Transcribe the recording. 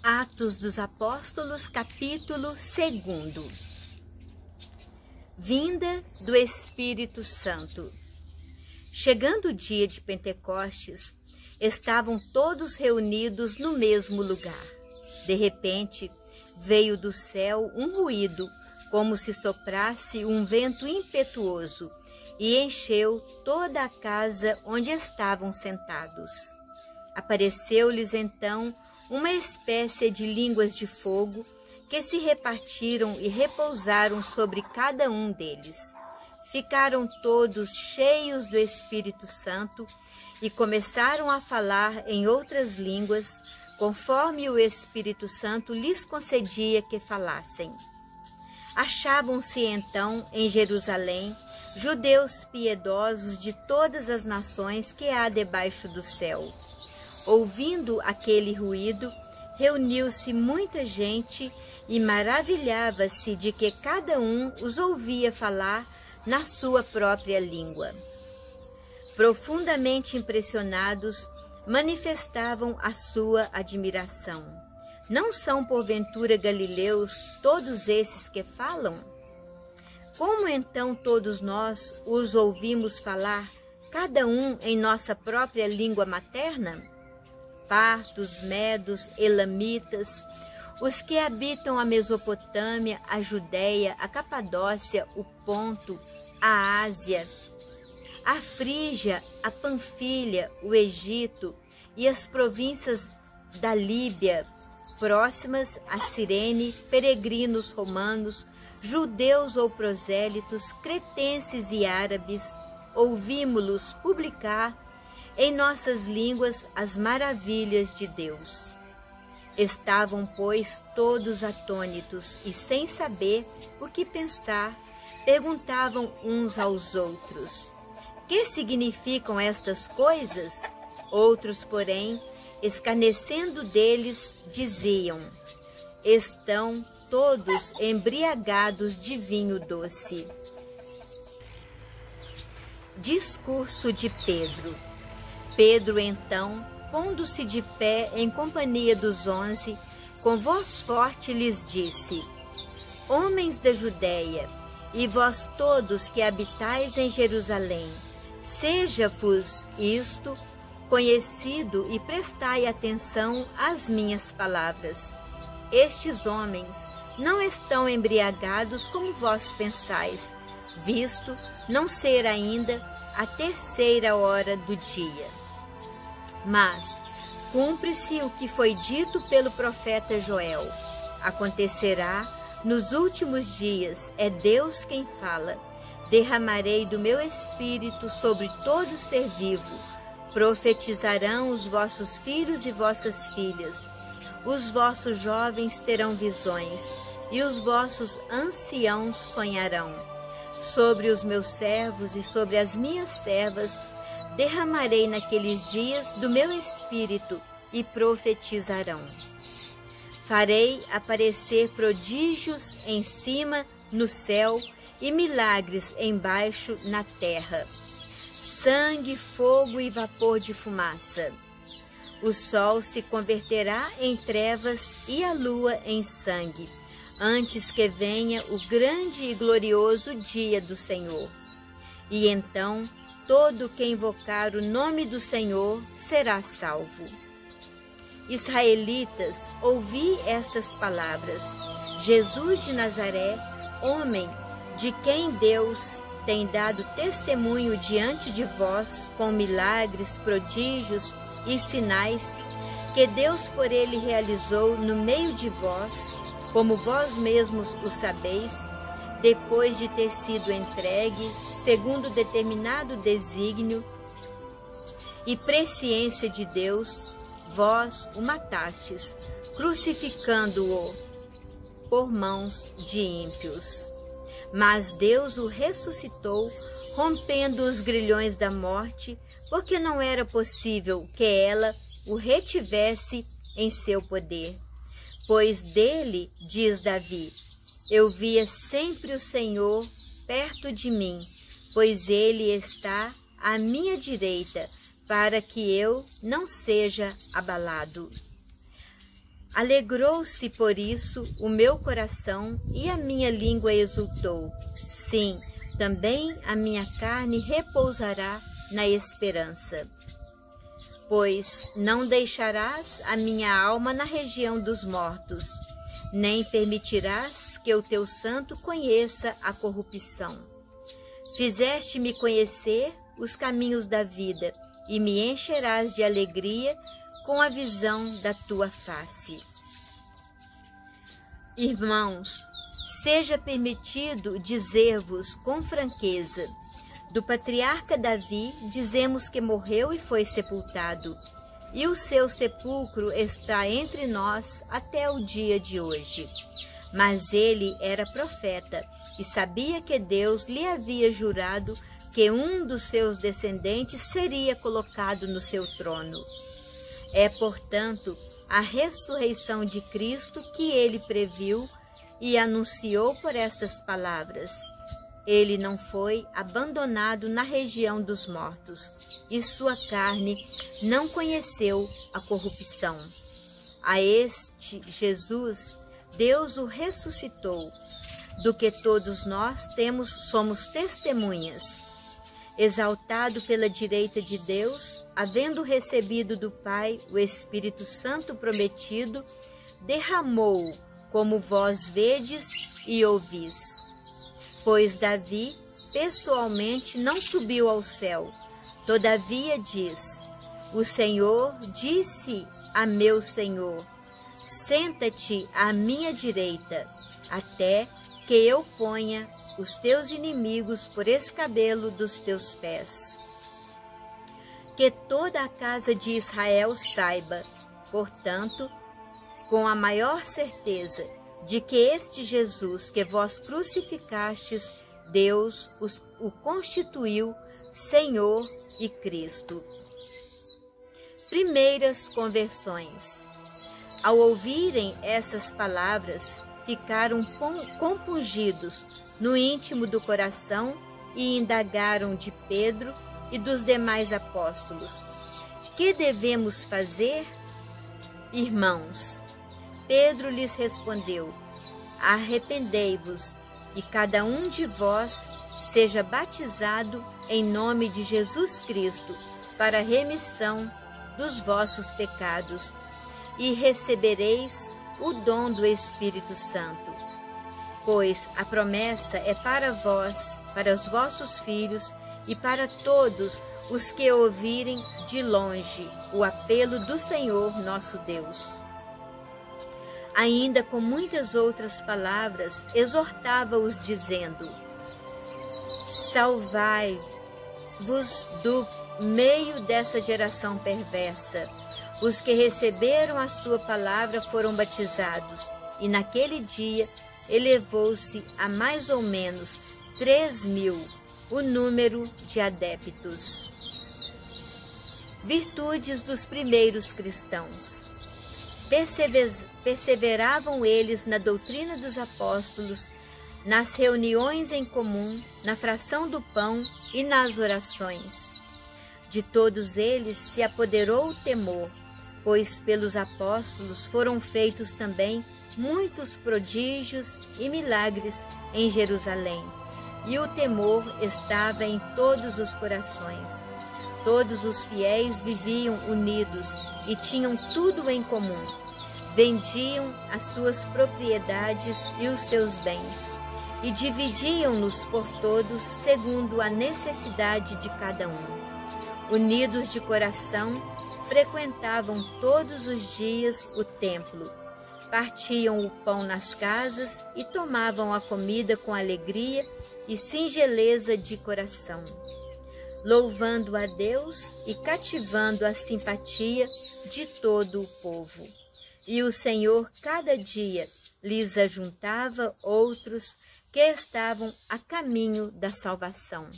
Atos dos Apóstolos, capítulo 2. Vinda do Espírito Santo. Chegando o dia de Pentecostes, estavam todos reunidos no mesmo lugar. De repente, veio do céu um ruído, como se soprasse um vento impetuoso, e encheu toda a casa onde estavam sentados. Apareceu-lhes então uma espécie de línguas de fogo que se repartiram e repousaram sobre cada um deles. Ficaram todos cheios do Espírito Santo e começaram a falar em outras línguas, conforme o Espírito Santo lhes concedia que falassem. Achavam-se então em Jerusalém judeus piedosos de todas as nações que há debaixo do céu. Ouvindo aquele ruído, reuniu-se muita gente e maravilhava-se de que cada um os ouvia falar na sua própria língua. Profundamente impressionados, manifestavam a sua admiração. Não são porventura galileus todos esses que falam? Como então todos nós os ouvimos falar, cada um em nossa própria língua materna? Partos, medos, elamitas, os que habitam a Mesopotâmia, a Judéia, a Capadócia, o Ponto, a Ásia, a Frígia, a Panfilha, o Egito e as províncias da Líbia, próximas a Cirene, peregrinos romanos, judeus ou prosélitos, cretenses e árabes, ouvimos-los publicar em nossas línguas as maravilhas de Deus. Estavam, pois, todos atônitos e, sem saber o que pensar, perguntavam uns aos outros: que significam estas coisas? Outros, porém, escarnecendo deles, diziam: estão todos embriagados de vinho doce. Discurso de Pedro. Pedro, então, pondo-se de pé em companhia dos 11, com voz forte lhes disse: homens da Judéia, e vós todos que habitais em Jerusalém, seja-vos isto conhecido e prestai atenção às minhas palavras. Estes homens não estão embriagados como vós pensais, visto não ser ainda a 3ª hora do dia. Mas cumpre-se o que foi dito pelo profeta Joel. Acontecerá nos últimos dias, é Deus quem fala, derramarei do meu espírito sobre todo ser vivo, profetizarão os vossos filhos e vossas filhas, os vossos jovens terão visões, e os vossos anciãos sonharão. Sobre os meus servos e sobre as minhas servas derramarei naqueles dias do meu espírito e profetizarão. Farei aparecer prodígios em cima no céu e milagres embaixo na terra. Sangue, fogo e vapor de fumaça. O sol se converterá em trevas e a lua em sangue, antes que venha o grande e glorioso dia do Senhor. E então todo que invocar o nome do Senhor será salvo. Israelitas, ouvi estas palavras. Jesus de Nazaré, homem de quem Deus tem dado testemunho diante de vós com milagres, prodígios e sinais que Deus por ele realizou no meio de vós, como vós mesmos o sabeis, depois de ter sido entregue, segundo determinado desígnio e presciência de Deus, vós o matastes, crucificando-o por mãos de ímpios. Mas Deus o ressuscitou, rompendo os grilhões da morte, porque não era possível que ela o retivesse em seu poder. Pois dele, diz Davi, eu via sempre o Senhor perto de mim, pois ele está à minha direita, para que eu não seja abalado. Alegrou-se por isso o meu coração e a minha língua exultou. Sim, também a minha carne repousará na esperança. Pois não deixarás a minha alma na região dos mortos, nem permitirás que o teu santo conheça a corrupção. Fizeste-me conhecer os caminhos da vida e me encherás de alegria com a visão da tua face. Irmãos, seja permitido dizer-vos com franqueza: do patriarca Davi dizemos que morreu e foi sepultado, e o seu sepulcro está entre nós até o dia de hoje. Mas ele era profeta e sabia que Deus lhe havia jurado que um dos seus descendentes seria colocado no seu trono. É, portanto, a ressurreição de Cristo que ele previu e anunciou por estas palavras: ele não foi abandonado na região dos mortos, e sua carne não conheceu a corrupção. A este Jesus, Deus o ressuscitou, do que todos nós somos testemunhas. Exaltado pela direita de Deus, havendo recebido do Pai o Espírito Santo prometido, derramou, como vós vedes e ouvis. Pois Davi, pessoalmente, não subiu ao céu, todavia diz: o Senhor disse a meu Senhor: senta-te à minha direita, até que eu ponha os teus inimigos por escabelo dos teus pés. Que toda a casa de Israel saiba, portanto, com a maior certeza, de que este Jesus que vós crucificastes, Deus o constituiu Senhor e Cristo. Primeiras conversões. Ao ouvirem essas palavras, ficaram compungidos no íntimo do coração e indagaram de Pedro e dos demais apóstolos: que devemos fazer? Irmãos, Pedro lhes respondeu: arrependei-vos e cada um de vós seja batizado em nome de Jesus Cristo para a remissão dos vossos pecados, e recebereis o dom do Espírito Santo. Pois a promessa é para vós, para os vossos filhos e para todos os que ouvirem de longe o apelo do Senhor nosso Deus. Ainda com muitas outras palavras, exortava-os dizendo: salvai-vos do meio dessa geração perversa. Os que receberam a sua palavra foram batizados, e naquele dia elevou-se a mais ou menos 3.000 o número de adeptos. Virtudes dos primeiros cristãos. Perseveravam eles na doutrina dos apóstolos, nas reuniões em comum, na fração do pão e nas orações. De todos eles se apoderou o temor, pois pelos apóstolos foram feitos também muitos prodígios e milagres em Jerusalém, e o temor estava em todos os corações. Todos os fiéis viviam unidos e tinham tudo em comum. Vendiam as suas propriedades e os seus bens, e dividiam-nos por todos segundo a necessidade de cada um. Unidos de coração, frequentavam todos os dias o templo, partiam o pão nas casas e tomavam a comida com alegria e singeleza de coração, louvando a Deus e cativando a simpatia de todo o povo. E o Senhor cada dia lhes ajuntava outros que estavam a caminho da salvação.